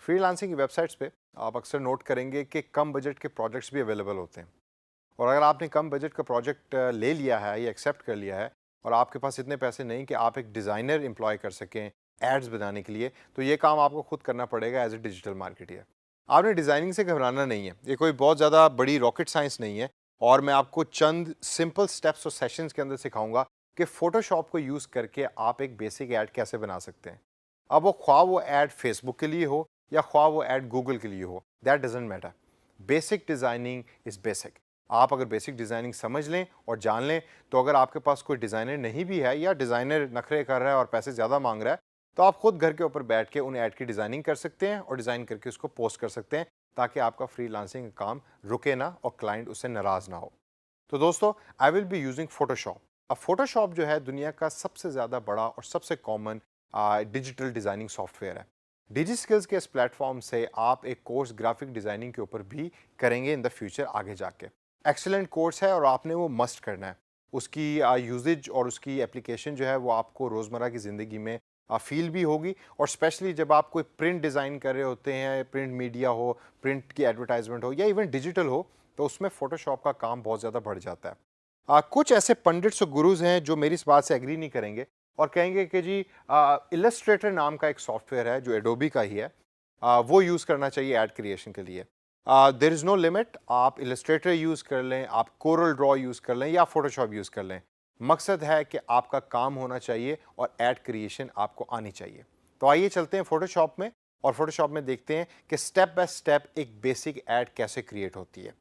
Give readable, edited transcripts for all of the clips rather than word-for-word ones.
Freelancing की websites पे आप अक्सर नोट करेंगे कि कम बजट के प्रोजेक्ट्स भी अवेलेबल होते हैं। और अगर आपने कम बजट का प्रोजेक्ट ले लिया है या एक्सेप्ट कर लिया है और आपके पास इतने पैसे नहीं कि आप एक डिज़ाइनर एम्प्लॉय कर सकें एड्स बनाने के लिए, तो ये काम आपको खुद करना पड़ेगा एज ए डिजिटल मार्केटर। आपने डिज़ाइनिंग से घबराना नहीं है, ये कोई बहुत ज़्यादा बड़ी रॉकेट साइंस नहीं है। और मैं आपको चंद सिंपल स्टेप्स और सेशंस के अंदर सिखाऊंगा कि फ़ोटोशॉप को यूज़ करके आप एक बेसिक ऐड कैसे बना सकते हैं। अब वो ख्वाह वो ऐड फेसबुक के लिए हो या ख्वाह वो ऐड गूगल के लिए हो, that doesn't matter. Basic designing is basic. आप अगर बेसिक डिज़ाइनिंग समझ लें और जान लें, तो अगर आपके पास कोई डिज़ाइनर नहीं भी है या डिज़ाइनर नखरे कर रहा है और पैसे ज़्यादा मांग रहा है, तो आप खुद घर के ऊपर बैठ के उन ऐड की डिज़ाइनिंग कर सकते हैं और डिज़ाइन करके उसको पोस्ट कर सकते हैं, ताकि आपका फ्रीलांसिंग का काम रुके ना और क्लाइंट उससे नाराज़ ना हो। तो दोस्तों, I will be using Photoshop. अब फोटोशॉप जो है दुनिया का सबसे ज़्यादा बड़ा और सबसे कॉमन डिजिटल डिज़ाइनिंग सॉफ्टवेयर है। डिजी स्किल्स के इस प्लेटफॉर्म से आप एक कोर्स ग्राफिक डिज़ाइनिंग के ऊपर भी करेंगे इन द फ्यूचर आगे जाके। एक्सेलेंट कोर्स है और आपने वो मस्ट करना है। उसकी यूजेज और उसकी एप्लीकेशन जो है वो आपको रोज़मर्रा की ज़िंदगी में फील भी होगी। और स्पेशली जब आप कोई प्रिंट डिज़ाइन कर रहे होते हैं, प्रिंट मीडिया हो, प्रिंट की एडवर्टाइजमेंट हो या इवन डिजिटल हो, तो उसमें फ़ोटोशॉप का काम बहुत ज़्यादा बढ़ जाता है। कुछ ऐसे पंडित्स और गुरुज़ हैं जो मेरी इस बात से एग्री नहीं करेंगे और कहेंगे कि जी इलस्ट्रेटर नाम का एक सॉफ्टवेयर है जो एडोबी का ही है, वो यूज़ करना चाहिए ऐड क्रिएशन के लिए। देयर इज़ नो लिमिट, आप इलस्ट्रेटर यूज़ कर लें, आप कोरल ड्रॉ यूज़ कर लें या फोटोशॉप यूज़ कर लें। मकसद है कि आपका काम होना चाहिए और ऐड क्रिएशन आपको आनी चाहिए। तो आइए चलते हैं फोटोशॉप में और फोटोशॉप में देखते हैं कि स्टेप बाय स्टेप एक बेसिक ऐड कैसे क्रिएट होती है।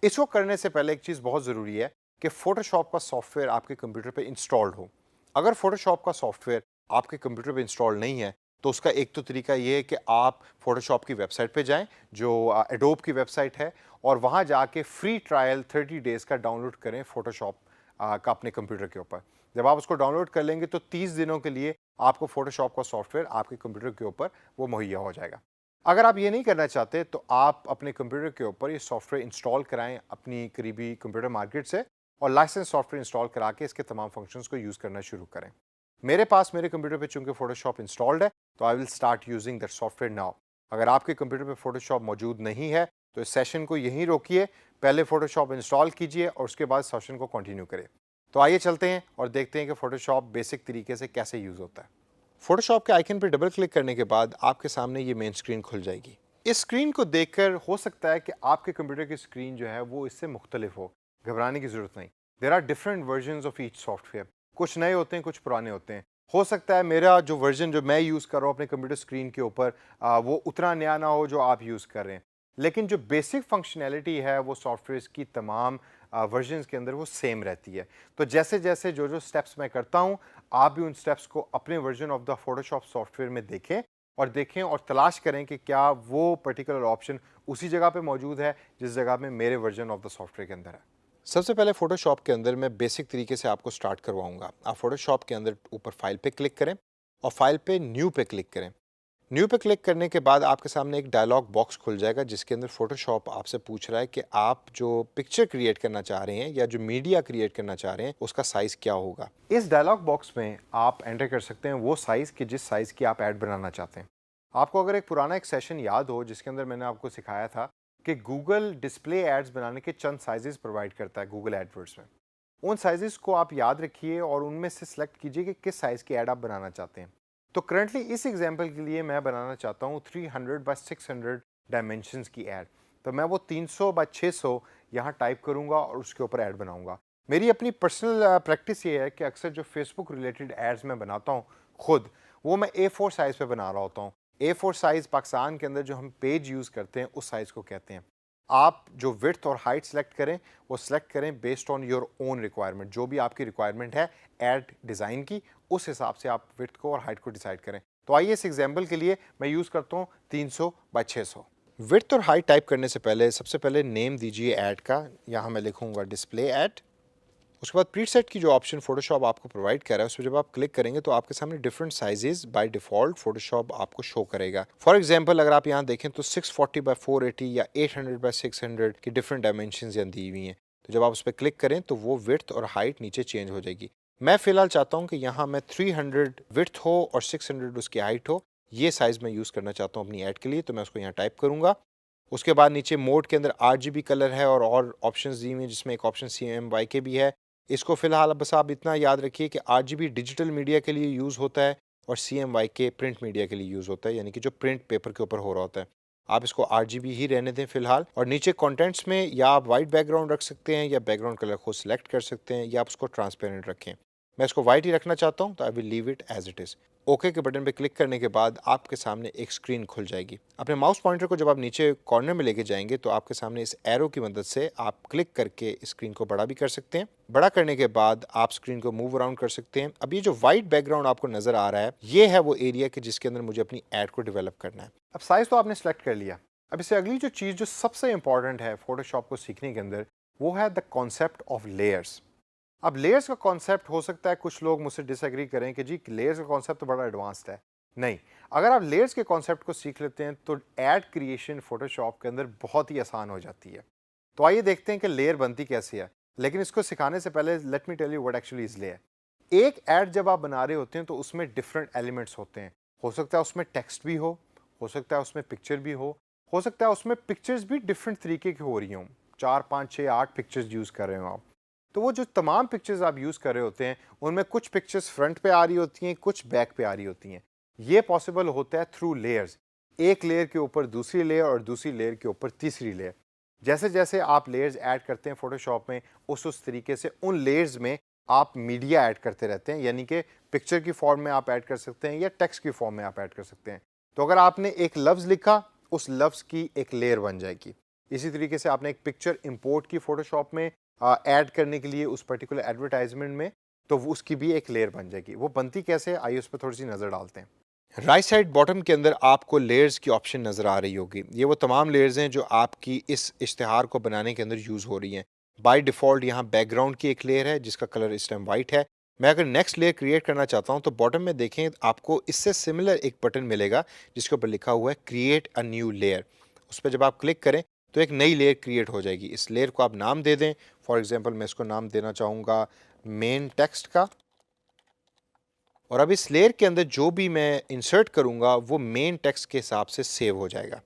इसको करने से पहले एक चीज़ बहुत ज़रूरी है कि फोटोशॉप का सॉफ्टवेयर आपके कंप्यूटर पे इंस्टॉल्ड हो। अगर फोटोशॉप का सॉफ्टवेयर आपके कंप्यूटर पे इंस्टॉल नहीं है, तो उसका एक तो तरीका ये है कि आप फोटोशॉप की वेबसाइट पे जाएं, जो एडोब की वेबसाइट है, और वहां जाके फ्री ट्रायल 30 डेज़ का डाउनलोड करें फोटोशॉप का अपने कंप्यूटर के ऊपर। जब आप उसको डाउनलोड कर लेंगे तो 30 दिनों के लिए आपको फोटोशॉप का सॉफ्टवेयर आपके कंप्यूटर के ऊपर वो मुहैया हो जाएगा। अगर आप ये नहीं करना चाहते, तो आप अपने कंप्यूटर के ऊपर ये सॉफ्टवेयर इंस्टॉल कराएं अपनी करीबी कंप्यूटर मार्केट से और लाइसेंस सॉफ्टवेयर इंस्टॉल करा के इसके तमाम फंक्शंस को यूज़ करना शुरू करें। मेरे पास मेरे कंप्यूटर पे चूंकि फोटोशॉप इंस्टॉल्ड है, तो I will start using that software now. अगर आपके कंप्यूटर पे फोटोशॉप मौजूद नहीं है, तो इस सेशन को यहीं रोकिए, पहले फोटोशॉप इंस्टॉल कीजिए और उसके बाद सेशन को कंटिन्यू करें। तो आइए चलते हैं और देखते हैं कि फोटोशॉप बेसिक तरीके से कैसे यूज़ होता है। फोटोशॉप के आइकन पर डबल क्लिक करने के बाद आपके सामने ये मेन स्क्रीन खुल जाएगी। इस स्क्रीन को देखकर हो सकता है कि आपके कंप्यूटर की स्क्रीन जो है वो इससे मुख्तलिफ हो। घबराने की ज़रूरत नहीं। There are different versions of each software. कुछ नए होते हैं, कुछ पुराने होते हैं। हो सकता है मेरा जो वर्जन जो मैं यूज़ कर रहा हूँ अपने कंप्यूटर स्क्रीन के ऊपर, वो उतना नया ना हो जो आप यूज़ कर रहे हैं। लेकिन जो बेसिक फंक्शनैलिटी है वो सॉफ्टवेयर की तमाम वर्जन्स के अंदर वो सेम रहती है। तो जैसे जैसे जो जो स्टेप्स मैं करता हूँ, आप भी उन स्टेप्स को अपने version of the Photoshop software में देखें और तलाश करें कि क्या वो पर्टिकुलर ऑप्शन उसी जगह पे मौजूद है जिस जगह में मेरे वर्जन ऑफ द सॉफ्टवेयर के अंदर है। सबसे पहले फोटोशॉप के अंदर मैं बेसिक तरीके से आपको स्टार्ट करवाऊंगा। आप फोटोशॉप के अंदर ऊपर फाइल पे क्लिक करें और फाइल पे न्यू पे क्लिक करें। न्यू पे क्लिक करने के बाद आपके सामने एक डायलॉग बॉक्स खुल जाएगा, जिसके अंदर फोटोशॉप आपसे पूछ रहा है कि आप जो पिक्चर क्रिएट करना चाह रहे हैं या जो मीडिया क्रिएट करना चाह रहे हैं उसका साइज़ क्या होगा। इस डायलॉग बॉक्स में आप एंटर कर सकते हैं वो साइज़ कि जिस साइज़ की आप ऐड बनाना चाहते हैं। आपको अगर एक पुराना एक सेशन याद हो जिसके अंदर मैंने आपको सिखाया था कि गूगल डिस्प्ले एड्स बनाने के चंद साइजेस प्रोवाइड करता है गूगल एडवर्ड्स में। उन साइजेस को आप याद रखिए और उनमें से सिलेक्ट कीजिए कि किस साइज़ की ऐड आप बनाना चाहते हैं। तो करंटली इस एग्जांपल के लिए मैं बनाना चाहता हूँ 300 बाय 600 डायमेंशंस की ऐड। तो मैं वो 300 बाय 600 यहाँ टाइप करूँगा और उसके ऊपर ऐड बनाऊँगा। मेरी अपनी पर्सनल प्रैक्टिस ये है कि अक्सर जो फेसबुक रिलेटेड एड्स मैं बनाता हूँ खुद, वो मैं A4 साइज़ पे बना रहा होता हूँ। A4 साइज़ पाकिस्तान के अंदर जो हम पेज यूज़ करते हैं उस साइज़ को कहते हैं। आप जो विड्थ और हाइट सेलेक्ट करें, वो सेलेक्ट करें based on your own requirement. जो भी आपकी रिक्वायरमेंट है ऐड डिज़ाइन की, उस हिसाब से आप विड्थ को और हाइट को डिसाइड करें। तो आइए इस एग्जांपल के लिए मैं यूज़ करता हूँ 300 बाय 600। विड्थ और हाइट टाइप करने से पहले सबसे पहले नेम दीजिए ऐड का। यहाँ मैं लिखूँगा डिस्प्ले ऐड। उसके बाद प्रीसेट की जो ऑप्शन फोटोशॉप आपको प्रोवाइड कर रहा है, उसमें जब आप क्लिक करेंगे तो आपके सामने different sizes by default Photoshop आपको शो करेगा। फॉर एग्जांपल अगर आप यहाँ देखें तो 640 बाय 480 या 800 बाय 600 की डिफरेंट डायमेंशंस यहाँ दी हुई हैं। तो जब आप उस पर क्लिक करें तो वो विड्थ और हाइट नीचे चेंज हो जाएगी। मैं फ़िलहाल चाहता हूँ कि यहाँ मैं 300 विड्थ हो और 600 उसकी हाइट हो, ये साइज़ मैं यूज़ करना चाहता हूँ अपनी ऐड के लिए, तो मैं उसको यहाँ टाइप करूँगा। उसके बाद नीचे मोड के अंदर RGB कलर है और ऑप्शंस दी हुई हैं, जिसमें एक ऑप्शन CMYK भी है। इसको फ़िलहाल बस आप इतना याद रखिए कि RGB डिजिटल मीडिया के लिए यूज़ होता है और CMYK प्रिंट मीडिया के लिए यूज़ होता है, यानी कि जो प्रिंट पेपर के ऊपर हो रहा होता है। आप इसको RGB ही रहने दें फ़िलहाल, और नीचे कंटेंट्स में या आप वाइट बैकग्राउंड रख सकते हैं या बैकग्राउंड कलर को सिलेक्ट कर सकते हैं, या आप उसको ट्रांसपेरेंट रखें। मैं इसको वाइट ही रखना चाहता हूँ, तो I will leave it as it is. Okay के बटन पे क्लिक करने के बाद आपके सामने एक स्क्रीन खुल जाएगी। अपने माउस पॉइंटर को जब आप नीचे कॉर्नर में लेके जाएंगे तो आपके सामने इस एरो की मदद से आप क्लिक करके स्क्रीन को बड़ा भी कर सकते हैं। बड़ा करने के बाद आप स्क्रीन को मूव अराउंड कर सकते हैं। अब ये जो वाइट बैकग्राउंड आपको नजर आ रहा है, ये है वो एरिया कि जिसके अंदर मुझे अपनी एड को डेवलप करना है। अब साइज तो आपने सेलेक्ट कर लिया। अब इससे अगली जो चीज़ जो सबसे इंपॉर्टेंट है फोटोशॉप को सीखने के अंदर, वो है द कॉन्सेप्ट ऑफ लेयर्स। अब लेयर्स का कॉन्सेप्ट हो सकता है कुछ लोग मुझसे डिसएग्री करें कि जी लेयर्स का कॉन्सेप्ट तो बड़ा एडवांस्ड है। नहीं, अगर आप लेयर्स के कॉन्सेप्ट को सीख लेते हैं तो एड क्रिएशन फोटोशॉप के अंदर बहुत ही आसान हो जाती है। तो आइए देखते हैं कि लेयर बनती कैसे है। लेकिन इसको सिखाने से पहले let me tell you what actually is layer. एक ऐड जब आप बना रहे होते हैं तो उसमें डिफरेंट एलिमेंट्स होते हैं। हो सकता है उसमें टेक्स्ट भी हो सकता है उसमें पिक्चर भी हो सकता है उसमें पिक्चर्स भी डिफरेंट तरीके की हो रही हों, 4 5 6 8 पिक्चर्स यूज़ कर रहे हो आप। तो वो जो तमाम पिक्चर्स आप यूज़ कर रहे होते हैं उनमें कुछ पिक्चर्स फ्रंट पे आ रही होती हैं, कुछ बैक पे आ रही होती हैं। ये पॉसिबल होता है थ्रू लेयर्स। एक लेयर के ऊपर दूसरी लेयर और दूसरी लेयर के ऊपर तीसरी लेयर। जैसे जैसे आप लेयर्स ऐड करते हैं फोटोशॉप में, उस तरीके से उन लेयर्स में आप मीडिया ऐड करते रहते हैं, यानी कि पिक्चर की फॉर्म में आप ऐड कर सकते हैं या टेक्स्ट की फॉर्म में आप ऐड कर सकते हैं। तो अगर आपने एक लफ्ज़ लिखा, उस लफ्ज़ की एक लेयर बन जाएगी। इसी तरीके से आपने एक पिक्चर इंपोर्ट की फोटोशॉप में ऐड करने के लिए उस पर्टिकुलर एडवर्टाइजमेंट में, तो वो उसकी भी एक लेयर बन जाएगी। वो बनती कैसे है, आइए उस पर थोड़ी सी नज़र डालते हैं। राइट साइड बॉटम के अंदर आपको लेयर्स की ऑप्शन नज़र आ रही होगी। ये वो तमाम लेयर्स हैं जो आपकी इस इश्तिहार को बनाने के अंदर यूज़ हो रही हैं। बाय डिफ़ॉल्ट यहाँ बैकग्राउंड की एक लेयर है जिसका कलर इस टाइम वाइट है। मैं अगर नेक्स्ट लेयर क्रिएट करना चाहता हूँ तो बॉटम में देखें, आपको इससे सिमिलर एक बटन मिलेगा जिसके ऊपर लिखा हुआ है क्रिएट अ न्यू लेयर। उस पर जब आप क्लिक करें तो एक नई लेयर क्रिएट हो जाएगी। इस लेयर को आप नाम दे दें। फॉर एग्जाम्पल मैं इसको नाम देना चाहूँगा मेन टेक्स्ट का, और अब इस लेयर के अंदर जो भी मैं इंसर्ट करूंगा वो मेन टेक्स्ट के हिसाब से सेव हो जाएगा।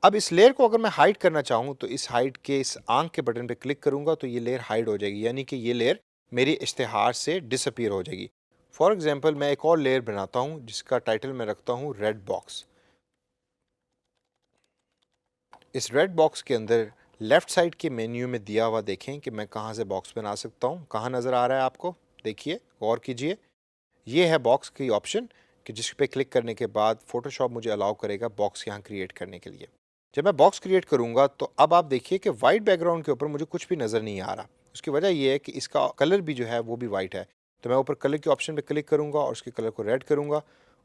अब इस लेयर को अगर मैं हाइड करना चाहूँ तो इस हाइड के इस आंख के बटन पे क्लिक करूंगा तो ये लेयर हाइड हो जाएगी, यानी कि ये लेयर मेरी इश्तिहार से डिसअपीयर हो जाएगी। फॉर एग्जाम्पल मैं एक और लेयर बनाता हूँ जिसका टाइटल मैं रखता हूँ रेड बॉक्स। इस रेड बॉक्स के अंदर लेफ्ट साइड के मेन्यू में दिया हुआ देखें कि मैं कहाँ से बॉक्स बना सकता हूँ। कहाँ नज़र आ रहा है आपको, देखिए गौर कीजिए, ये है बॉक्स की ऑप्शन कि जिस पे क्लिक करने के बाद फोटोशॉप मुझे अलाउ करेगा बॉक्स यहाँ क्रिएट करने के लिए। जब मैं बॉक्स क्रिएट करूँगा तो अब आप देखिए कि वाइट बैकग्राउंड के ऊपर मुझे कुछ भी नज़र नहीं आ रहा। उसकी वजह ये है कि इसका कलर भी जो है वो भी वाइट है। तो मैं ऊपर कलर के ऑप्शन पे क्लिक करूँगा और उसके कलर को रेड करूँगा,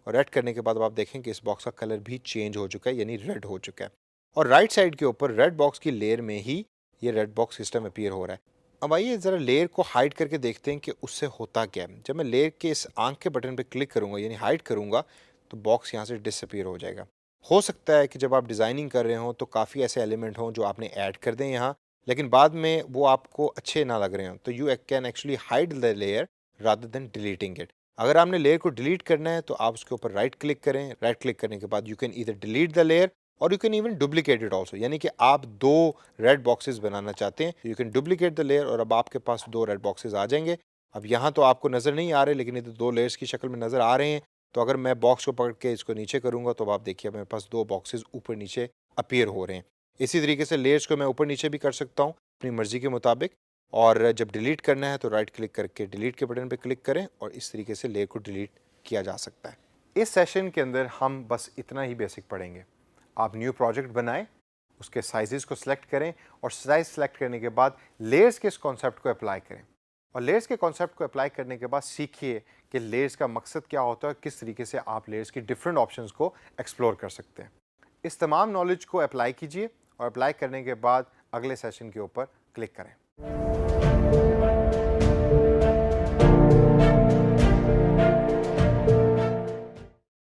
और रेड करने के बाद आप देखें कि इस बॉक्स का कलर भी चेंज हो चुका है, यानी रेड हो चुका है। और राइट साइड के ऊपर रेड बॉक्स की लेयर में ही ये रेड बॉक्स सिस्टम अपीयर हो रहा है। अब आइए ज़रा लेयर को हाइड करके देखते हैं कि उससे होता क्या है। जब मैं लेयर के इस आंख के बटन पे क्लिक करूंगा यानी हाइड करूंगा तो बॉक्स यहाँ से डिसअपीयर हो जाएगा। हो सकता है कि जब आप डिज़ाइनिंग कर रहे हो तो काफ़ी ऐसे एलिमेंट हों जो आपने ऐड कर दें यहाँ, लेकिन बाद में वो आपको अच्छे ना लग रहे हों, तो you can actually hide the layer rather than deleting it. अगर आपने लेयर को डिलीट करना है तो आप उसके ऊपर राइट क्लिक करें। राइट क्लिक करने के बाद you can either delete the layer और you can even duplicate it also, यानी कि आप दो रेड बॉक्सेस बनाना चाहते हैं, you can duplicate the layer और अब आपके पास दो रेड बॉक्सेस आ जाएंगे। अब यहाँ तो आपको नज़र नहीं आ रहे, लेकिन ये तो दो लेयर्स की शक्ल में नज़र आ रहे हैं। तो अगर मैं बॉक्स को पकड़ के इसको नीचे करूँगा तो आप देखिए मेरे पास दो बॉक्सेस ऊपर नीचे अपीयर हो रहे हैं। इसी तरीके से लेयर्स को मैं ऊपर नीचे भी कर सकता हूँ अपनी मर्ज़ी के मुताबिक। और जब डिलीट करना है तो राइट क्लिक करके डिलीट के बटन पर क्लिक करें और इस तरीके से लेयर को डिलीट किया जा सकता है। इस सेशन के अंदर हम बस इतना ही बेसिक पढ़ेंगे। आप न्यू प्रोजेक्ट बनाएं, उसके साइजेस को सिलेक्ट करें और साइज सेलेक्ट करने के बाद लेयर्स के इस कॉन्सेप्ट को अप्लाई करें। और लेयर्स के कॉन्सेप्ट को अप्लाई करने के बाद सीखिए कि लेयर्स का मकसद क्या होता है और किस तरीके से आप लेयर्स की डिफरेंट ऑप्शंस को एक्सप्लोर कर सकते हैं। इस तमाम नॉलेज को अप्लाई कीजिए और अप्लाई करने के बाद अगले सेशन के ऊपर क्लिक करें।